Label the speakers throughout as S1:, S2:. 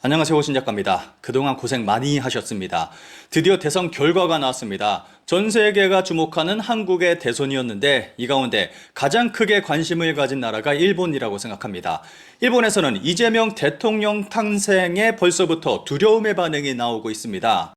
S1: 안녕하세요, 신 작가입니다. 그동안 고생 많이 하셨습니다. 드디어 대선 결과가 나왔습니다. 전 세계가 주목하는 한국의 대선이었는데 이 가운데 가장 크게 관심을 가진 나라가 일본이라고 생각합니다. 일본에서는 이재명 대통령 탄생에 벌써부터 두려움의 반응이 나오고 있습니다.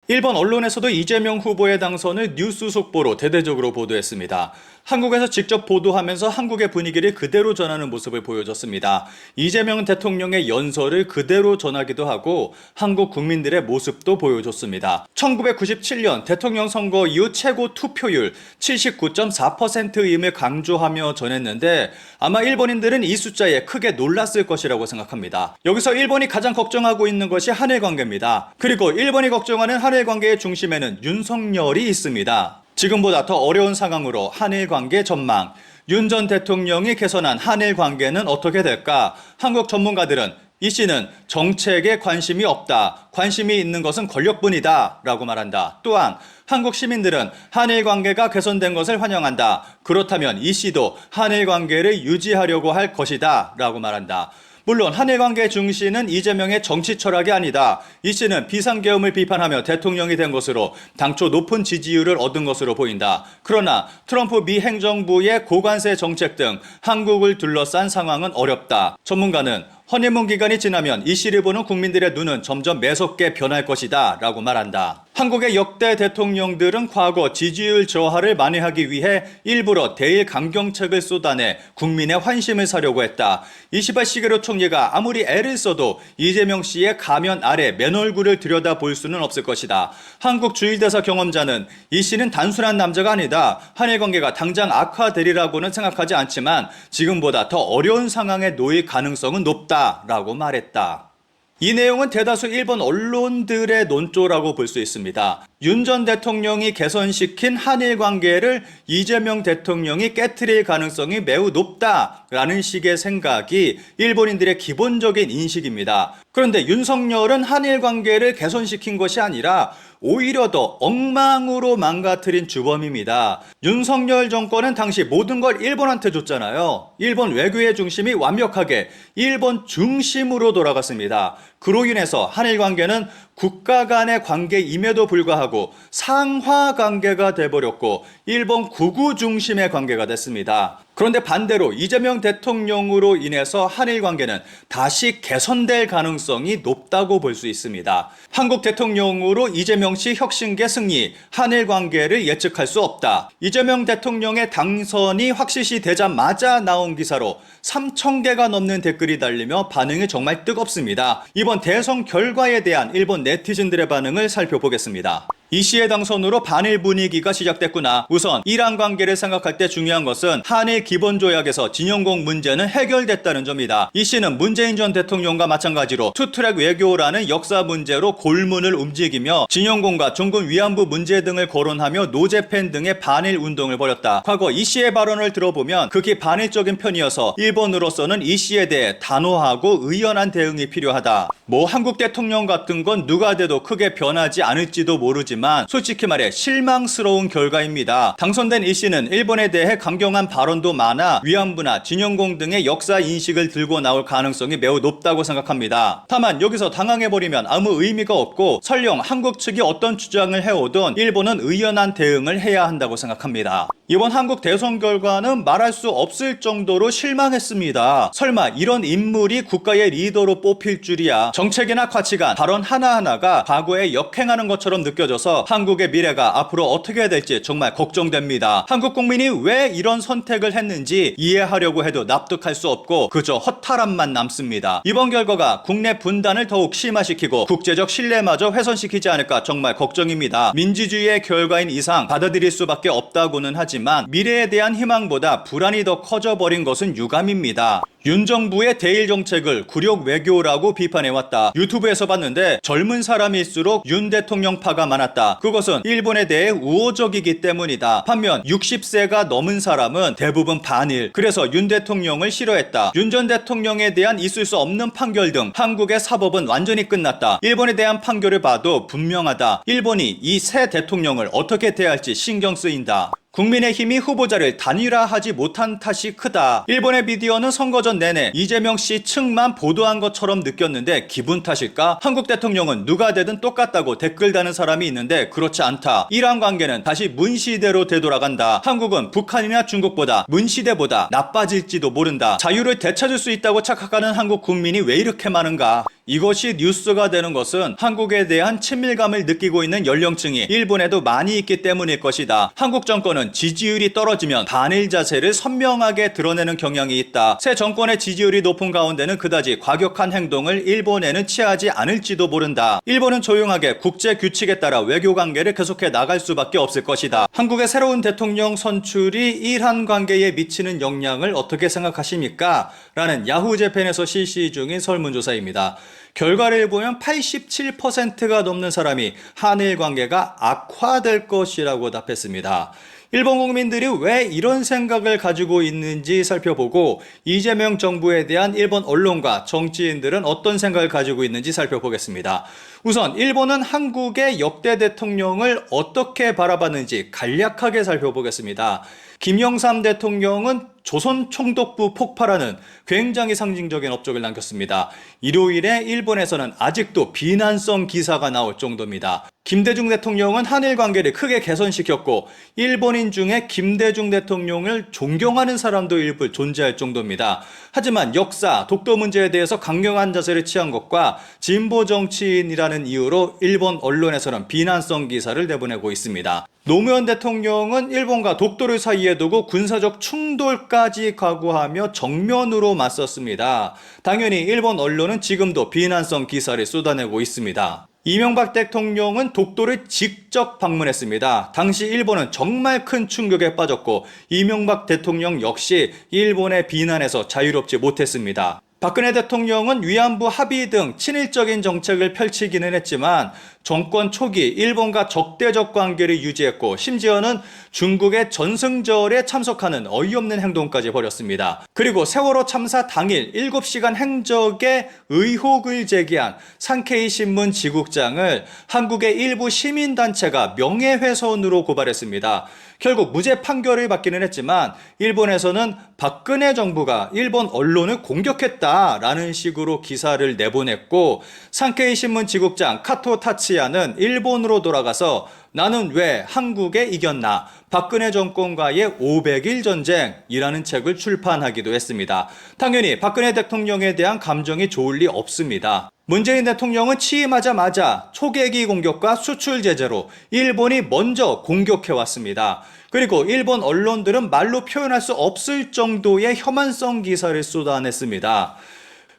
S1: 일본 언론에서도 이재명 후보의 당선을 뉴스 속보로 대대적으로 보도했습니다. 한국에서 직접 보도하면서 한국의 분위기를 그대로 전하는 모습을 보여줬습니다. 이재명 대통령의 연설을 그대로 전하기도 하고 한국 국민들의 모습도 보여줬습니다. 1997년 대통령 선거 이후 최고 투표율 79.4%임을 강조하며 전했는데 아마 일본인들은 이 숫자에 크게 놀랐을 것이라고 생각합니다. 여기서 일본이 가장 걱정하고 있는 것이 한일 관계입니다. 그리고 일본이 걱정하는 한일 관계의 중심에는 윤석열이 있습니다. 지금보다 더 어려운 상황으로 한일 관계 전망, 윤 전 대통령이 개선한 한일 관계는 어떻게 될까? 한국 전문가들은 이 씨는 정책에 관심이 없다. 관심이 있는 것은 권력뿐이다. 라고 말한다. 또한 한국 시민들은 한일 관계가 개선된 것을 환영한다. 그렇다면 이 씨도 한일 관계를 유지하려고 할 것이다. 라고 말한다. 물론 한일 관계의 중시는 이재명의 정치 철학이 아니다. 이 씨는 비상계엄을 비판하며 대통령이 된 것으로 당초 높은 지지율을 얻은 것으로 보인다. 그러나 트럼프 미 행정부의 고관세 정책 등 한국을 둘러싼 상황은 어렵다. 전문가는 허니문 기간이 지나면 이 씨를 보는 국민들의 눈은 점점 매섭게 변할 것이다 라고 말한다. 한국의 역대 대통령들은 과거 지지율 저하를 만회하기 위해 일부러 대일 강경책을 쏟아내 국민의 환심을 사려고 했다. 이시바 시게루 총리가 아무리 애를 써도 이재명 씨의 가면 아래 맨 얼굴을 들여다볼 수는 없을 것이다. 한국 주일대사 경험자는 이 씨는 단순한 남자가 아니다. 한일 관계가 당장 악화되리라고는 생각하지 않지만 지금보다 더 어려운 상황에 놓일 가능성은 높다. 라고 말했다. 이 내용은 대다수 일본 언론들의 논조라고 볼 수 있습니다. 윤 전 대통령이 개선시킨 한일 관계를 이재명 대통령이 깨트릴 가능성이 매우 높다라는 식의 생각이 일본인들의 기본적인 인식입니다. 그런데 윤석열은 한일 관계를 개선시킨 것이 아니라 오히려 더 엉망으로 망가뜨린 주범입니다. 윤석열 정권은 당시 모든 걸 일본한테 줬잖아요. 일본 외교의 중심이 완벽하게 일본 중심으로 돌아갔습니다. 그로 인해서 한일 관계는 국가 간의 관계임에도 불구하고 상하 관계가 돼버렸고 일본 국우 중심의 관계가 됐습니다. 그런데 반대로 이재명 대통령으로 인해서 한일 관계는 다시 개선될 가능성이 높다고 볼 수 있습니다. 한국 대통령으로 이재명 씨 혁신계 승리, 한일 관계를 예측할 수 없다. 이재명 대통령의 당선이 확실시 되자마자 나온 기사로 3,000개가 넘는 댓글이 달리며 반응이 정말 뜨겁습니다. 이번 대선 결과에 대한 일본 네티즌들의 반응을 살펴보겠습니다. 이 씨의 당선으로 반일 분위기가 시작됐구나. 우선 이란 관계를 생각할 때 중요한 것은 한일 기본조약에서 진영공 문제는 해결됐다는 점이다. 이 씨는 문재인 전 대통령과 마찬가지로 투트랙 외교라는 역사 문제로 골문을 움직이며 진영공과 중국 위안부 문제 등을 거론하며 노재팬 등의 반일 운동을 벌였다. 과거 이 씨의 발언을 들어보면 극히 반일적인 편이어서 일본으로서는 이 씨에 대해 단호하고 의연한 대응이 필요하다. 한국 대통령 같은 건 누가 돼도 크게 변하지 않을지도 모르지만 솔직히 말해 실망스러운 결과입니다. 당선된 이 씨는 일본에 대해 강경한 발언도 많아 위안부나 진영공 등의 역사 인식을 들고 나올 가능성이 매우 높다고 생각합니다. 다만 여기서 당황해버리면 아무 의미가 없고 설령 한국 측이 어떤 주장을 해오든 일본은 의연한 대응을 해야 한다고 생각합니다. 이번 한국 대선 결과는 말할 수 없을 정도로 실망했습니다. 설마 이런 인물이 국가의 리더로 뽑힐 줄이야. 정책이나 가치관, 발언 하나하나가 과거에 역행하는 것처럼 느껴져서 한국의 미래가 앞으로 어떻게 될지 정말 걱정됩니다. 한국 국민이 왜 이런 선택을 했는지 이해하려고 해도 납득할 수 없고 그저 허탈함만 남습니다. 이번 결과가 국내 분단을 더욱 심화시키고 국제적 신뢰마저 훼손시키지 않을까 정말 걱정입니다. 민주주의의 결과인 이상 받아들일 수밖에 없다고는 하지만 미래에 대한 희망보다 불안이 더 커져버린 것은 유감입니다. 윤 정부의 대일 정책을 굴욕 외교라고 비판해왔다. 유튜브에서 봤는데 젊은 사람일수록 윤 대통령파가 많았다. 그것은 일본에 대해 우호적이기 때문이다. 반면 60세가 넘은 사람은 대부분 반일. 그래서 윤 대통령을 싫어했다. 윤 전 대통령에 대한 있을 수 없는 판결 등 한국의 사법은 완전히 끝났다. 일본에 대한 판결을 봐도 분명하다. 일본이 이 새 대통령을 어떻게 대할지 신경 쓰인다. 국민의힘이 후보자를 단일화하지 못한 탓이 크다. 일본의 미디어는 선거 전 내내 이재명 씨 측만 보도한 것처럼 느꼈는데 기분 탓일까? 한국 대통령은 누가 되든 똑같다고 댓글 다는 사람이 있는데 그렇지 않다. 이란 관계는 다시 문시대로 되돌아간다. 한국은 북한이나 중국보다 문시대보다 나빠질지도 모른다. 자유를 되찾을 수 있다고 착각하는 한국 국민이 왜 이렇게 많은가? 이것이 뉴스가 되는 것은 한국에 대한 친밀감을 느끼고 있는 연령층이 일본에도 많이 있기 때문일 것이다. 한국 정권은 지지율이 떨어지면 반일 자세를 선명하게 드러내는 경향이 있다. 새 정권의 지지율이 높은 가운데는 그다지 과격한 행동을 일본에는 취하지 않을지도 모른다. 일본은 조용하게 국제 규칙에 따라 외교 관계를 계속해 나갈 수밖에 없을 것이다. 한국의 새로운 대통령 선출이 일한 관계에 미치는 영향을 어떻게 생각하십니까? 라는 야후재팬에서 실시 중인 설문조사입니다. 결과를 보면 87%가 넘는 사람이 한일 관계가 악화될 것이라고 답했습니다. 일본 국민들이 왜 이런 생각을 가지고 있는지 살펴보고 이재명 정부에 대한 일본 언론과 정치인들은 어떤 생각을 가지고 있는지 살펴보겠습니다. 우선 일본은 한국의 역대 대통령을 어떻게 바라봤는지 간략하게 살펴보겠습니다. 김영삼 대통령은 조선 총독부 폭발하는 굉장히 상징적인 업적을 남겼습니다. 일요일에 일본에서는 아직도 비난성 기사가 나올 정도입니다. 김대중 대통령은 한일 관계를 크게 개선시켰고 일본인 중에 김대중 대통령을 존경하는 사람도 일부 존재할 정도입니다. 하지만 역사, 독도 문제에 대해서 강경한 자세를 취한 것과 진보 정치인이라는 이유로 일본 언론에서는 비난성 기사를 내보내고 있습니다. 노무현 대통령은 일본과 독도를 사이에 두고 군사적 충돌까지 각오하며 정면으로 맞섰습니다. 당연히 일본 언론은 지금도 비난성 기사를 쏟아내고 있습니다. 이명박 대통령은 독도를 직접 방문했습니다. 당시 일본은 정말 큰 충격에 빠졌고 이명박 대통령 역시 일본의 비난에서 자유롭지 못했습니다. 박근혜 대통령은 위안부 합의 등 친일적인 정책을 펼치기는 했지만 정권 초기 일본과 적대적 관계를 유지했고 심지어는 중국의 전승절에 참석하는 어이없는 행동까지 벌였습니다. 그리고 세월호 참사 당일 7시간 행적에 의혹을 제기한 산케이 신문 지국장을 한국의 일부 시민단체가 명예훼손으로 고발했습니다. 결국 무죄 판결을 받기는 했지만 일본에서는 박근혜 정부가 일본 언론을 공격했다라는 식으로 기사를 내보냈고 산케이 신문 지국장 카토 타치야는 일본으로 돌아가서 나는 왜 한국에 이겼나? 박근혜 정권과의 500일 전쟁이라는 책을 출판하기도 했습니다. 당연히 박근혜 대통령에 대한 감정이 좋을 리 없습니다. 문재인 대통령은 취임하자마자 초계기 공격과 수출 제재로 일본이 먼저 공격해왔습니다. 그리고 일본 언론들은 말로 표현할 수 없을 정도의 혐한성 기사를 쏟아냈습니다.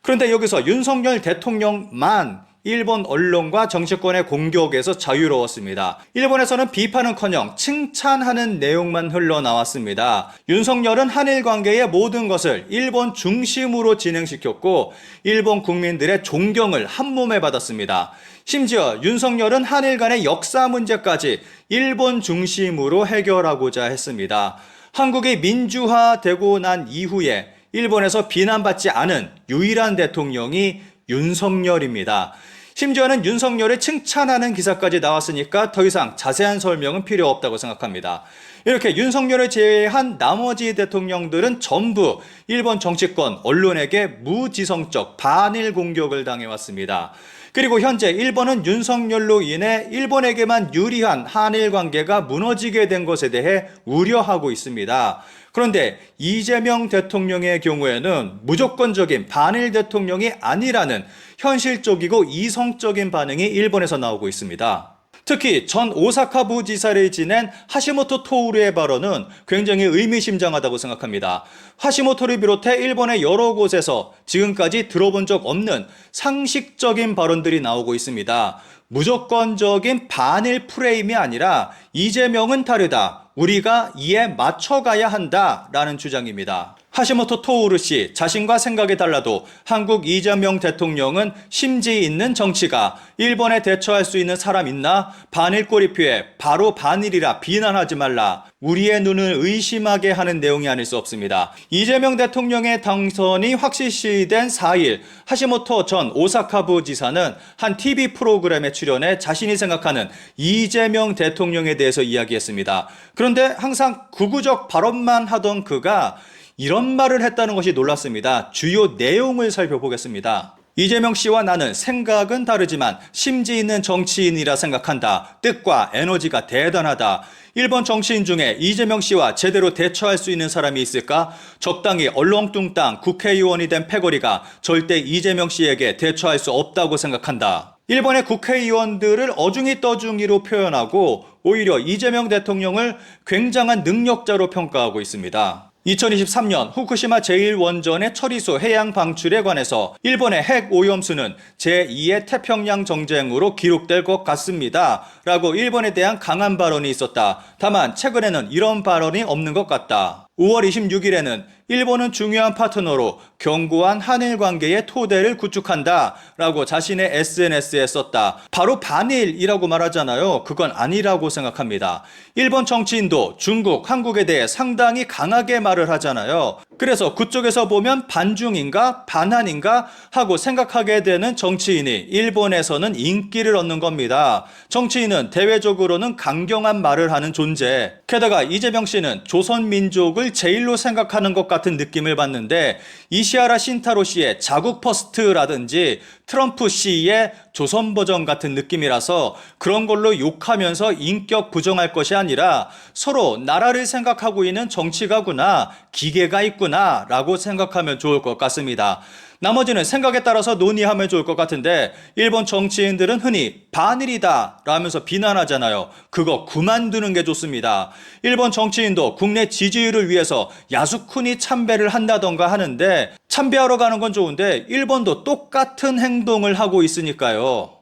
S1: 그런데 여기서 윤석열 대통령만 일본 언론과 정치권의 공격에서 자유로웠습니다. 일본에서는 비판은커녕 칭찬하는 내용만 흘러나왔습니다. 윤석열은 한일 관계의 모든 것을 일본 중심으로 진행시켰고 일본 국민들의 존경을 한몸에 받았습니다. 심지어 윤석열은 한일 간의 역사 문제까지 일본 중심으로 해결하고자 했습니다. 한국이 민주화되고 난 이후에 일본에서 비난받지 않은 유일한 대통령이 윤석열입니다. 심지어는 윤석열을 칭찬하는 기사까지 나왔으니까 더 이상 자세한 설명은 필요 없다고 생각합니다. 이렇게 윤석열을 제외한 나머지 대통령들은 전부 일본 정치권, 언론에게 무지성적 반일 공격을 당해왔습니다. 그리고 현재 일본은 윤석열로 인해 일본에게만 유리한 한일 관계가 무너지게 된 것에 대해 우려하고 있습니다. 그런데 이재명 대통령의 경우에는 무조건적인 반일 대통령이 아니라는 현실적이고 이성적인 반응이 일본에서 나오고 있습니다. 특히 전 오사카 부지사를 지낸 하시모토 토우르의 발언은 굉장히 의미심장하다고 생각합니다. 하시모토를 비롯해 일본의 여러 곳에서 지금까지 들어본 적 없는 상식적인 발언들이 나오고 있습니다. 무조건적인 반일 프레임이 아니라 이재명은 다르다. 우리가 이에 맞춰가야 한다라는 주장입니다. 하시모토 토우루 씨 자신과 생각이 달라도 한국 이재명 대통령은 심지 있는 정치가 일본에 대처할 수 있는 사람 있나? 반일 꼬리표에 바로 반일이라 비난하지 말라. 우리의 눈을 의심하게 하는 내용이 아닐 수 없습니다. 이재명 대통령의 당선이 확실시된 4일 하시모토 전 오사카부 지사는 한 TV 프로그램에 출연해 자신이 생각하는 이재명 대통령에 대해서 이야기했습니다. 그런데 항상 극우적 발언만 하던 그가 이런 말을 했다는 것이 놀랐습니다. 주요 내용을 살펴보겠습니다. 이재명 씨와 나는 생각은 다르지만 심지 있는 정치인이라 생각한다. 뜻과 에너지가 대단하다. 일본 정치인 중에 이재명 씨와 제대로 대처할 수 있는 사람이 있을까? 적당히 얼렁뚱땅 국회의원이 된 패거리가 절대 이재명 씨에게 대처할 수 없다고 생각한다. 일본의 국회의원들을 어중이 떠중이로 표현하고 오히려 이재명 대통령을 굉장한 능력자로 평가하고 있습니다. 2023년 후쿠시마 제1원전의 처리소 해양 방출에 관해서 일본의 핵 오염수는 제2의 태평양 정쟁으로 기록될 것 같습니다. 라고 일본에 대한 강한 발언이 있었다. 다만 최근에는 이런 발언이 없는 것 같다. 5월 26일에는 일본은 중요한 파트너로 견고한 한일 관계의 토대를 구축한다 라고 자신의 SNS에 썼다. 바로 반일이라고 말하잖아요. 그건 아니라고 생각합니다. 일본 정치인도 중국, 한국에 대해 상당히 강하게 말을 하잖아요. 그래서 그쪽에서 보면 반중인가 반한인가 하고 생각하게 되는 정치인이 일본에서는 인기를 얻는 겁니다. 정치인은 대외적으로는 강경한 말을 하는 존재. 게다가 이재명 씨는 조선민족을 제일로 생각하는 것 같은 느낌을 받는데 이시하라 신타로 씨의 자국 퍼스트라든지 트럼프 씨의 조선 버전 같은 느낌이라서 그런 걸로 욕하면서 인격 부정할 것이 아니라 서로 나라를 생각하고 있는 정치가구나, 기계가 있구나 라고 생각하면 좋을 것 같습니다. 나머지는 생각에 따라서 논의하면 좋을 것 같은데 일본 정치인들은 흔히 반일이다 라면서 비난하잖아요. 그거 그만두는 게 좋습니다. 일본 정치인도 국내 지지율을 위해서 야수쿠니 참배를 한다던가 하는데 참배하러 가는 건 좋은데 일본도 똑같은 행동을 하고 있으니까요.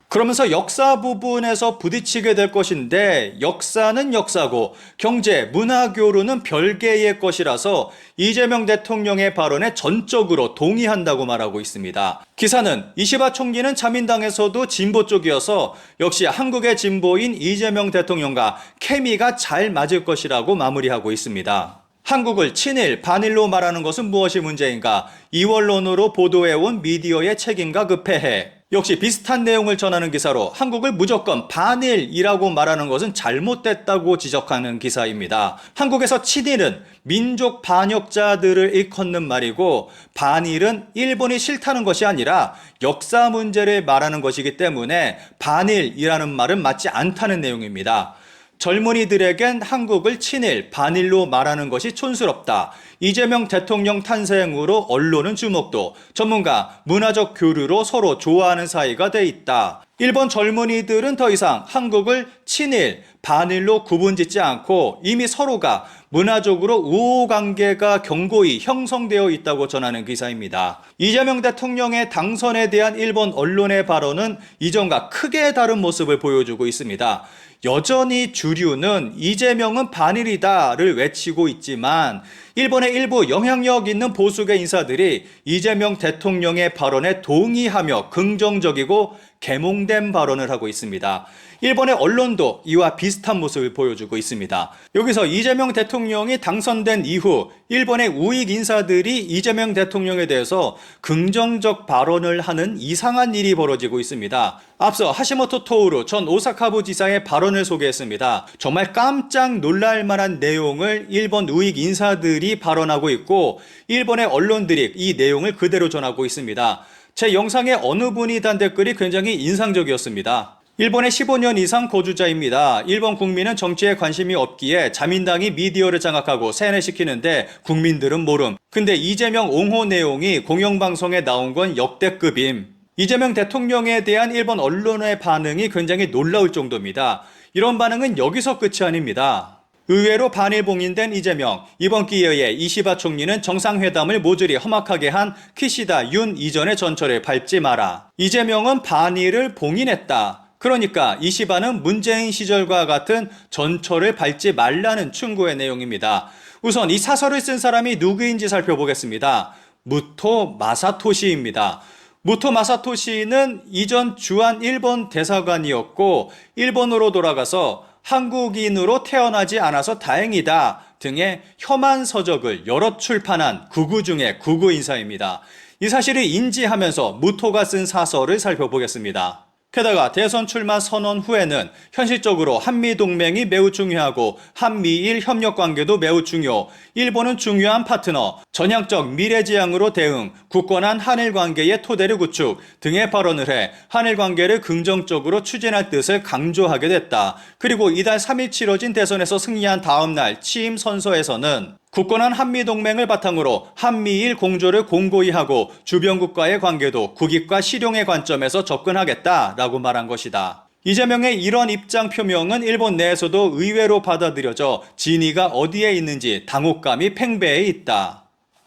S1: 그러면서 역사 부분에서 부딪히게 될 것인데 역사는 역사고 경제, 문화 교류는 별개의 것이라서 이재명 대통령의 발언에 전적으로 동의한다고 말하고 있습니다. 기사는 이시바 총리는 자민당에서도 진보 쪽이어서 역시 한국의 진보인 이재명 대통령과 케미가 잘 맞을 것이라고 마무리하고 있습니다. 한국을 친일, 반일로 말하는 것은 무엇이 문제인가? 이원론으로 보도해온 미디어의 책임과 그 폐해. 역시 비슷한 내용을 전하는 기사로 한국을 무조건 반일이라고 말하는 것은 잘못됐다고 지적하는 기사입니다. 한국에서 친일은 민족 반역자들을 일컫는 말이고 반일은 일본이 싫다는 것이 아니라 역사 문제를 말하는 것이기 때문에 반일이라는 말은 맞지 않다는 내용입니다. 젊은이들에겐 한국을 친일, 반일로 말하는 것이 촌스럽다. 이재명 대통령 탄생으로 언론은 주목도, 전문가, 문화적 교류로 서로 좋아하는 사이가 돼 있다. 일본 젊은이들은 더 이상 한국을 친일, 반일로 구분짓지 않고 이미 서로가 문화적으로 우호관계가 견고히 형성되어 있다고 전하는 기사입니다. 이재명 대통령의 당선에 대한 일본 언론의 발언은 이전과 크게 다른 모습을 보여주고 있습니다. 여전히 주류는 이재명은 반일이다를 외치고 있지만 일본의 일부 영향력 있는 보수계 인사들이 이재명 대통령의 발언에 동의하며 긍정적이고 계몽된 발언을 하고 있습니다. 일본의 언론도 이와 비슷한 모습을 보여주고 있습니다. 여기서 이재명 대통령이 당선된 이후 일본의 우익 인사들이 이재명 대통령에 대해서 긍정적 발언을 하는 이상한 일이 벌어지고 있습니다. 앞서 하시모토 토우루 전 오사카부 지사의 발언을 소개했습니다. 정말 깜짝 놀랄 만한 내용을 일본 우익 인사들이 발언하고 있고 일본의 언론들이 이 내용을 그대로 전하고 있습니다. 제 영상에 어느 분이 단 댓글이 굉장히 인상적이었습니다. 일본에 15년 이상 거주자입니다. 일본 국민은 정치에 관심이 없기에 자민당이 미디어를 장악하고 세뇌시키는데 국민들은 모름. 근데 이재명 옹호 내용이 공영방송에 나온 건 역대급임. 이재명 대통령에 대한 일본 언론의 반응이 굉장히 놀라울 정도입니다. 이런 반응은 여기서 끝이 아닙니다. 의외로 반일 봉인된 이재명, 이번 기회에 이시바 총리는 정상회담을 모조리 험악하게 한 키시다 윤 이전의 전철을 밟지 마라. 이재명은 반일을 봉인했다. 그러니까 이시바는 문재인 시절과 같은 전철을 밟지 말라는 충고의 내용입니다. 우선 이 사설을 쓴 사람이 누구인지 살펴보겠습니다. 무토 마사토시입니다. 무토 마사토시는 이전 주한 일본 대사관이었고 일본으로 돌아가서 한국인으로 태어나지 않아서 다행이다 등의 혐한 서적을 여러 출판한 구구 중의 구구 인사입니다. 이 사실을 인지하면서 무토가 쓴 사설을 살펴보겠습니다. 게다가 대선 출마 선언 후에는 현실적으로 한미동맹이 매우 중요하고 한미일 협력관계도 매우 중요, 일본은 중요한 파트너, 전향적 미래지향으로 대응, 굳건한 한일관계의 토대를 구축 등의 발언을 해 한일관계를 긍정적으로 추진할 뜻을 강조하게 됐다. 그리고 이달 3일 치러진 대선에서 승리한 다음 날 취임 선서에서는 굳건한 한미동맹을 바탕으로 한미일 공조를 공고히 하고 주변국과의 관계도 국익과 실용의 관점에서 접근하겠다라고 말한 것이다. 이재명의 이런 입장 표명은 일본 내에서도 의외로 받아들여져 진위가 어디에 있는지 당혹감이 팽배해 있다.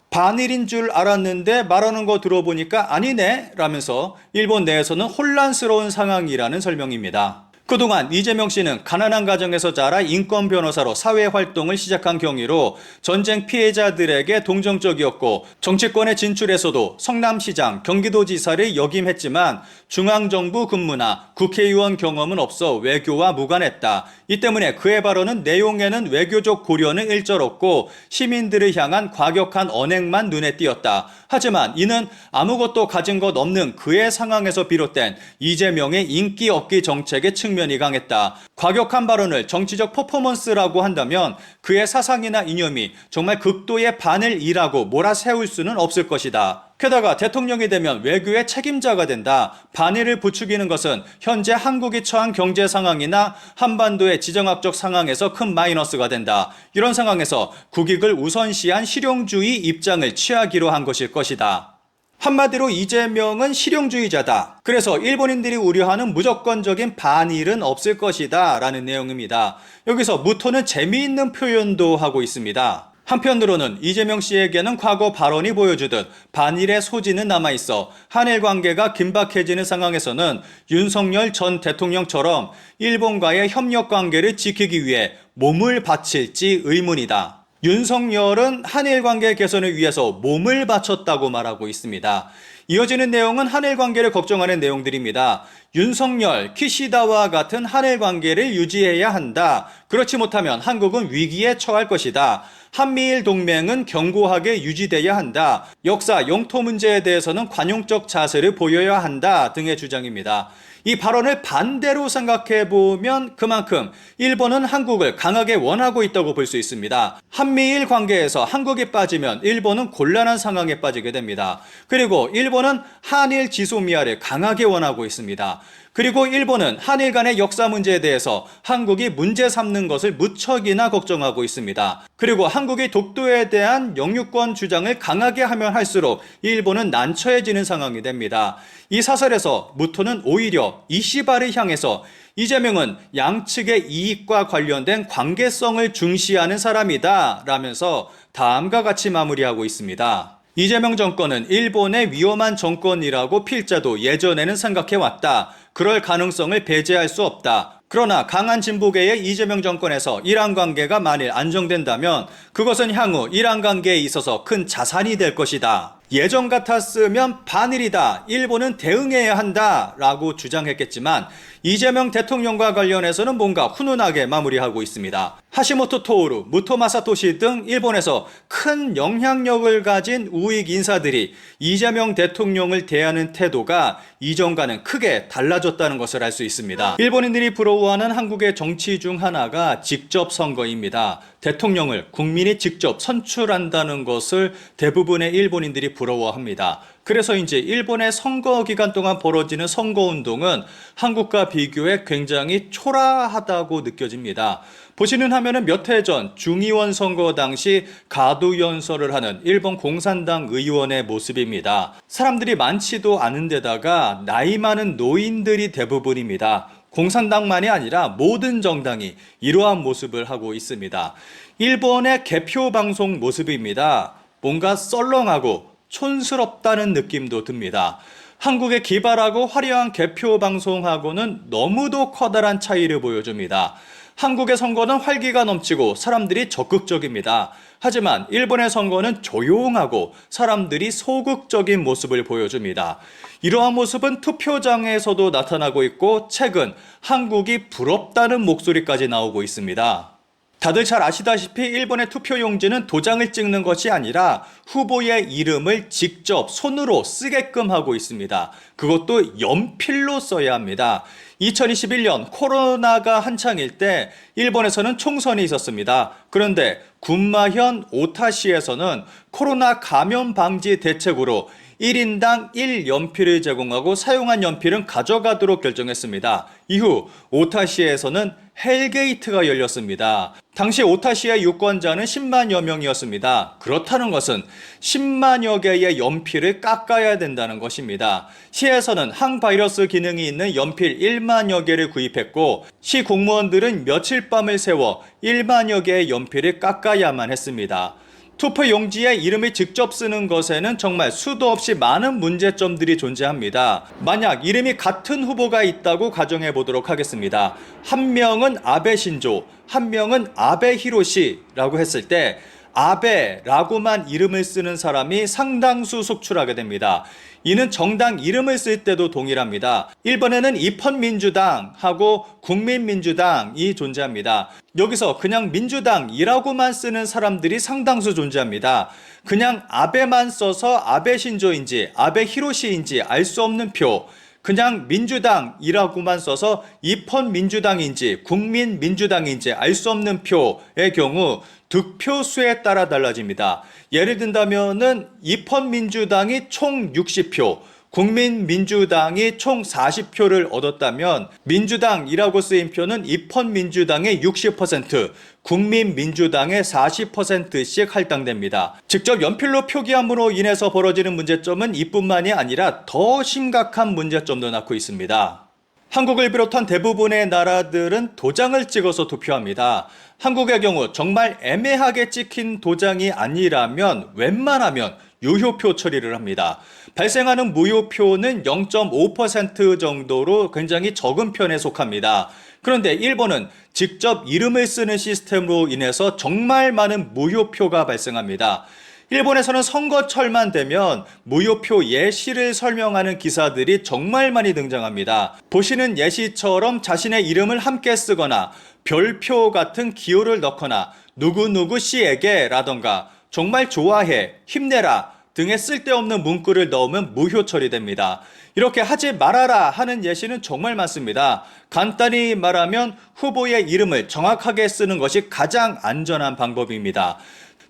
S1: 반일인 줄 알았는데 말하는 거 들어보니까 아니네 라면서 일본 내에서는 혼란스러운 상황이라는 설명입니다. 그동안 이재명 씨는 가난한 가정에서 자라 인권 변호사로 사회활동을 시작한 경위로 전쟁 피해자들에게 동정적이었고 정치권에 진출해서도 성남시장, 경기도지사를 역임했지만 중앙정부 근무나 국회의원 경험은 없어 외교와 무관했다. 이 때문에 그의 발언은 내용에는 외교적 고려는 일절 없고 시민들을 향한 과격한 언행만 눈에 띄었다. 하지만 이는 아무것도 가진 것 없는 그의 상황에서 비롯된 이재명의 인기 얻기 정책의 측면이 강했다. 과격한 발언을 정치적 퍼포먼스라고 한다면 그의 사상이나 이념이 정말 극도의 반일이라고 몰아세울 수는 없을 것이다. 게다가 대통령이 되면 외교의 책임자가 된다. 반일을 부추기는 것은 현재 한국이 처한 경제 상황이나 한반도의 지정학적 상황에서 큰 마이너스가 된다. 이런 상황에서 국익을 우선시한 실용주의 입장을 취하기로 한 것일 것이다. 한마디로 이재명은 실용주의자다. 그래서 일본인들이 우려하는 무조건적인 반일은 없을 것이다 라는 내용입니다. 여기서 무토는 재미있는 표현도 하고 있습니다. 한편으로는 이재명 씨에게는 과거 발언이 보여주듯 반일의 소지는 남아있어 한일 관계가 긴박해지는 상황에서는 윤석열 전 대통령처럼 일본과의 협력 관계를 지키기 위해 몸을 바칠지 의문이다. 윤석열은 한일 관계 개선을 위해서 몸을 바쳤다고 말하고 있습니다. 이어지는 내용은 한일 관계를 걱정하는 내용들입니다. 윤석열, 키시다와 같은 한일 관계를 유지해야 한다. 그렇지 못하면 한국은 위기에 처할 것이다. 한미일 동맹은 견고하게 유지돼야 한다. 역사, 영토 문제에 대해서는 관용적 자세를 보여야 한다 등의 주장입니다. 이 발언을 반대로 생각해보면 그만큼 일본은 한국을 강하게 원하고 있다고 볼 수 있습니다. 한미일 관계에서 한국이 빠지면 일본은 곤란한 상황에 빠지게 됩니다. 그리고 일본은 한일 지소미아를 강하게 원하고 있습니다. 그리고 일본은 한일 간의 역사 문제에 대해서 한국이 문제 삼는 것을 무척이나 걱정하고 있습니다. 그리고 한국이 독도에 대한 영유권 주장을 강하게 하면 할수록 일본은 난처해지는 상황이 됩니다. 이 사설에서 무토는 오히려 이시바를 향해서 이재명은 양측의 이익과 관련된 관계성을 중시하는 사람이다 라면서 다음과 같이 마무리하고 있습니다. 이재명 정권은 일본의 위험한 정권이라고 필자도 예전에는 생각해왔다. 그럴 가능성을 배제할 수 없다. 그러나 강한 진보계의 이재명 정권에서 이란 관계가 만일 안정된다면 그것은 향후 이란 관계에 있어서 큰 자산이 될 것이다. 예전 같았으면 반일이다. 일본은 대응해야 한다. 라고 주장했겠지만 이재명 대통령과 관련해서는 뭔가 훈훈하게 마무리하고 있습니다. 하시모토 토오루, 무토 마사토시 등 일본에서 큰 영향력을 가진 우익 인사들이 이재명 대통령을 대하는 태도가 이전과는 크게 달라졌다는 것을 알 수 있습니다. 일본인들이 부러워하는 한국의 정치 중 하나가 직접 선거입니다. 대통령을 국민이 직접 선출한다는 것을 대부분의 일본인들이 부러워합니다. 그래서 이제 일본의 선거 기간 동안 벌어지는 선거운동은 한국과 비교해 굉장히 초라하다고 느껴집니다. 보시는 화면은 몇 해 전 중의원 선거 당시 가두연설을 하는 일본 공산당 의원의 모습입니다. 사람들이 많지도 않은 데다가 나이 많은 노인들이 대부분입니다. 공산당만이 아니라 모든 정당이 이러한 모습을 하고 있습니다. 일본의 개표 방송 모습입니다. 뭔가 썰렁하고 촌스럽다는 느낌도 듭니다. 한국의 기발하고 화려한 개표 방송하고는 너무도 커다란 차이를 보여줍니다. 한국의 선거는 활기가 넘치고 사람들이 적극적입니다. 하지만 일본의 선거는 조용하고 사람들이 소극적인 모습을 보여줍니다. 이러한 모습은 투표장에서도 나타나고 있고 최근 한국이 부럽다는 목소리까지 나오고 있습니다. 다들 잘 아시다시피 일본의 투표용지는 도장을 찍는 것이 아니라 후보의 이름을 직접 손으로 쓰게끔 하고 있습니다. 그것도 연필로 써야 합니다. 2021년 코로나가 한창일 때 일본에서는 총선이 있었습니다. 그런데 군마현 오타시에서는 코로나 감염 방지 대책으로 1인당 1연필을 제공하고 사용한 연필은 가져가도록 결정했습니다. 이후 오타시에서는 헬게이트가 열렸습니다. 당시 오타시의 유권자는 10만여 명이었습니다. 그렇다는 것은 10만여 개의 연필을 깎아야 된다는 것입니다. 시에서는 항바이러스 기능이 있는 연필 1만여 개를 구입했고 시 공무원들은 며칠 밤을 새워 1만여 개의 연필을 깎아야만 했습니다. 투표 용지에 이름을 직접 쓰는 것에는 정말 수도 없이 많은 문제점들이 존재합니다. 만약 이름이 같은 후보가 있다고 가정해 보도록 하겠습니다. 한 명은 아베 신조, 한 명은 아베 히로시라고 했을 때 아베라고만 이름을 쓰는 사람이 상당수 속출하게 됩니다. 이는 정당 이름을 쓸 때도 동일합니다. 일본에는 입헌민주당하고 국민민주당이 존재합니다. 여기서 그냥 민주당이라고만 쓰는 사람들이 상당수 존재합니다. 그냥 아베만 써서 아베 신조인지 아베 히로시인지 알 수 없는 표, 그냥 민주당이라고만 써서 입헌민주당인지 국민민주당인지 알 수 없는 표의 경우 득표수에 따라 달라집니다. 예를 든다면은 입헌민주당이 총 60표, 국민민주당이 총 40표를 얻었다면 민주당이라고 쓰인 표는 입헌민주당의 60%, 국민민주당의 40%씩 할당됩니다. 직접 연필로 표기함으로 인해서 벌어지는 문제점은 이뿐만이 아니라 더 심각한 문제점도 낳고 있습니다. 한국을 비롯한 대부분의 나라들은 도장을 찍어서 투표합니다. 한국의 경우 정말 애매하게 찍힌 도장이 아니라면 웬만하면 유효표 처리를 합니다. 발생하는 무효표는 0.5% 정도로 굉장히 적은 편에 속합니다. 그런데 일본은 직접 이름을 쓰는 시스템으로 인해서 정말 많은 무효표가 발생합니다. 일본에서는 선거철만 되면 무효표 예시를 설명하는 기사들이 정말 많이 등장합니다. 보시는 예시처럼 자신의 이름을 함께 쓰거나 별표 같은 기호를 넣거나 누구누구 씨에게 라던가 정말 좋아해, 힘내라 등의 쓸데없는 문구를 넣으면 무효 처리됩니다. 이렇게 하지 말아라 하는 예시는 정말 많습니다. 간단히 말하면 후보의 이름을 정확하게 쓰는 것이 가장 안전한 방법입니다.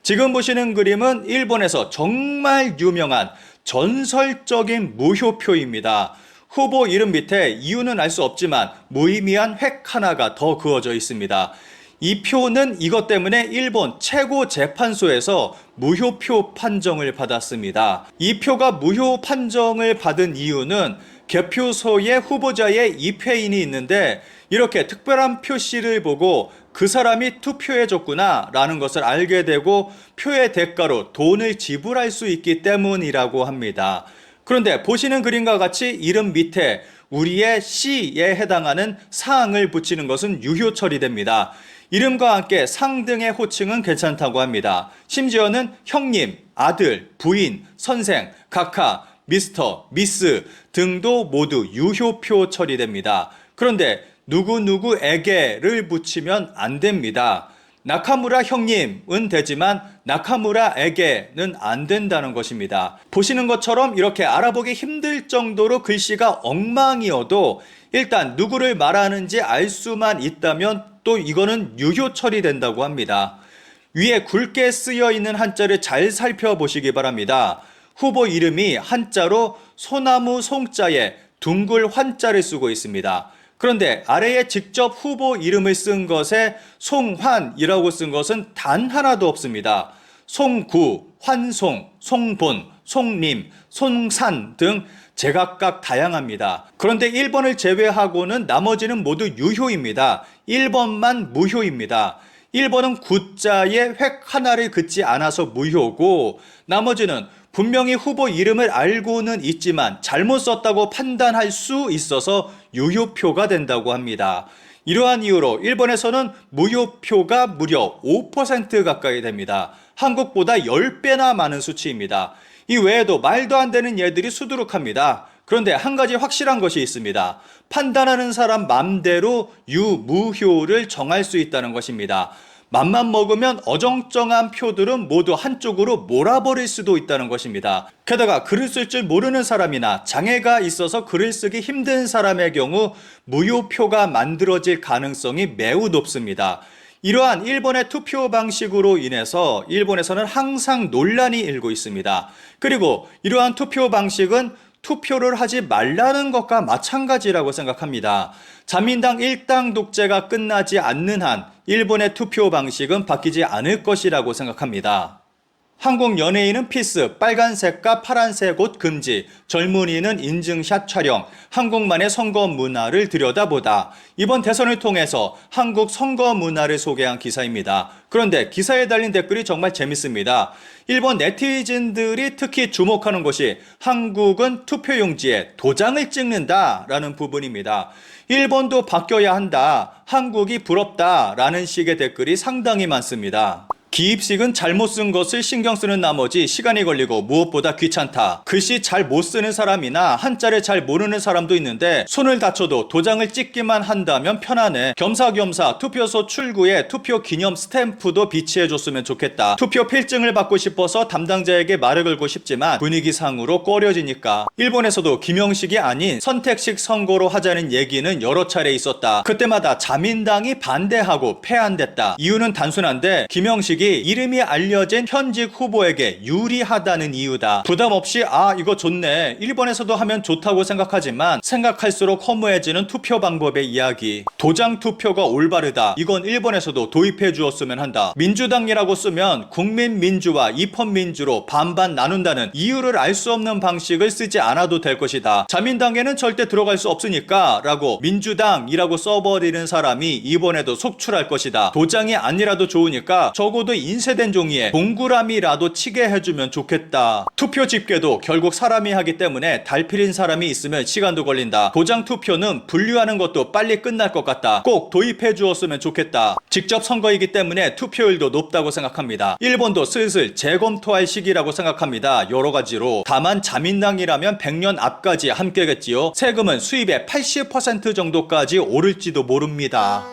S1: 지금 보시는 그림은 일본에서 정말 유명한 전설적인 무효표입니다. 후보 이름 밑에 이유는 알 수 없지만 무의미한 획 하나가 더 그어져 있습니다. 이 표는 이것 때문에 일본 최고 재판소에서 무효표 판정을 받았습니다. 이 표가 무효 판정을 받은 이유는 개표소에 후보자의 입회인이 있는데 이렇게 특별한 표시를 보고 그 사람이 투표해줬구나 라는 것을 알게 되고 표의 대가로 돈을 지불할 수 있기 때문이라고 합니다. 그런데 보시는 그림과 같이 이름 밑에 우리의 시에 해당하는 사항을 붙이는 것은 유효 처리됩니다. 이름과 함께 상 등의 호칭은 괜찮다고 합니다. 심지어는 형님, 아들, 부인, 선생, 각하, 미스터, 미스 등도 모두 유효표 처리됩니다. 그런데 누구누구에게를 붙이면 안 됩니다. 나카무라 형님은 되지만 나카무라에게는 안 된다는 것입니다. 보시는 것처럼 이렇게 알아보기 힘들 정도로 글씨가 엉망이어도 일단 누구를 말하는지 알 수만 있다면 또 이거는 유효 처리된다고 합니다. 위에 굵게 쓰여 있는 한자를 잘 살펴보시기 바랍니다. 후보 이름이 한자로 소나무 송자에 둥글 환자를 쓰고 있습니다. 그런데 아래에 직접 후보 이름을 쓴 것에 송환이라고 쓴 것은 단 하나도 없습니다. 송구, 환송, 송본, 송림, 송산 등 제각각 다양합니다. 그런데 1번을 제외하고는 나머지는 모두 유효입니다. 1번만 무효입니다. 1번은 구자에 획 하나를 긋지 않아서 무효고 나머지는 분명히 후보 이름을 알고는 있지만 잘못 썼다고 판단할 수 있어서 유효표가 된다고 합니다. 이러한 이유로 일본에서는 무효표가 무려 5% 가까이 됩니다. 한국보다 10배나 많은 수치입니다. 이 외에도 말도 안 되는 예들이 수두룩합니다. 그런데 한 가지 확실한 것이 있습니다. 판단하는 사람 맘대로 유무효를 정할 수 있다는 것입니다. 맘만 먹으면 어정쩡한 표들은 모두 한쪽으로 몰아버릴 수도 있다는 것입니다. 게다가 글을 쓸 줄 모르는 사람이나 장애가 있어서 글을 쓰기 힘든 사람의 경우 무효표가 만들어질 가능성이 매우 높습니다. 이러한 일본의 투표 방식으로 인해서 일본에서는 항상 논란이 일고 있습니다. 그리고 이러한 투표 방식은 투표를 하지 말라는 것과 마찬가지라고 생각합니다. 자민당 일당 독재가 끝나지 않는 한 일본의 투표 방식은 바뀌지 않을 것이라고 생각합니다. 한국 연예인은 필수, 빨간색과 파란색 옷 금지, 젊은이는 인증샷 촬영, 한국만의 선거 문화를 들여다보다. 이번 대선을 통해서 한국 선거 문화를 소개한 기사입니다. 그런데 기사에 달린 댓글이 정말 재밌습니다. 일본 네티즌들이 특히 주목하는 것이 한국은 투표용지에 도장을 찍는다라는 부분입니다. 일본도 바뀌어야 한다, 한국이 부럽다라는 식의 댓글이 상당히 많습니다. 기입식은 잘못 쓴 것을 신경 쓰는 나머지 시간이 걸리고 무엇보다 귀찮다. 글씨 잘 못 쓰는 사람이나 한자를 잘 모르는 사람도 있는데 손을 다쳐도 도장을 찍기만 한다면 편하네. 겸사겸사 투표소 출구에 투표 기념 스탬프도 비치해줬으면 좋겠다. 투표 필증을 받고 싶어서 담당자에게 말을 걸고 싶지만 분위기상으로 꺼려지니까. 일본에서도 김영식이 아닌 선택식 선거로 하자는 얘기는 여러 차례 있었다. 그때마다 자민당이 반대하고 패안됐다. 이유는 단순한데 김영식 이름이 알려진 현직 후보에게 유리하다는 이유다. 부담 없이 이거 좋네, 일본에서도 하면 좋다고 생각하지만 생각할수록 허무해지는 투표 방법의 이야기. 도장 투표가 올바르다. 이건 일본에서도 도입해 주었으면 한다. 민주당이라고 쓰면 국민민주와 입헌민주로 반반 나눈다는 이유를 알 수 없는 방식을 쓰지 않아도 될 것이다. 자민당에는 절대 들어갈 수 없으니까 라고 민주당이라고 써버리는 사람이 이번에도 속출할 것이다. 도장이 아니라도 좋으니까 적어도 인쇄된 종이에 동그라미라도 치게 해주면 좋겠다. 투표 집계도 결국 사람이 하기 때문에 달필인 사람이 있으면 시간도 걸린다. 도장 투표는 분류하는 것도 빨리 끝날 것 같다. 꼭 도입해 주었으면 좋겠다. 직접 선거이기 때문에 투표율도 높다고 생각합니다. 일본도 슬슬 재검토할 시기라고 생각합니다. 여러 가지로. 다만 자민당이라면 100년 앞까지 함께겠지요. 세금은 수입의 80% 정도까지 오를지도 모릅니다.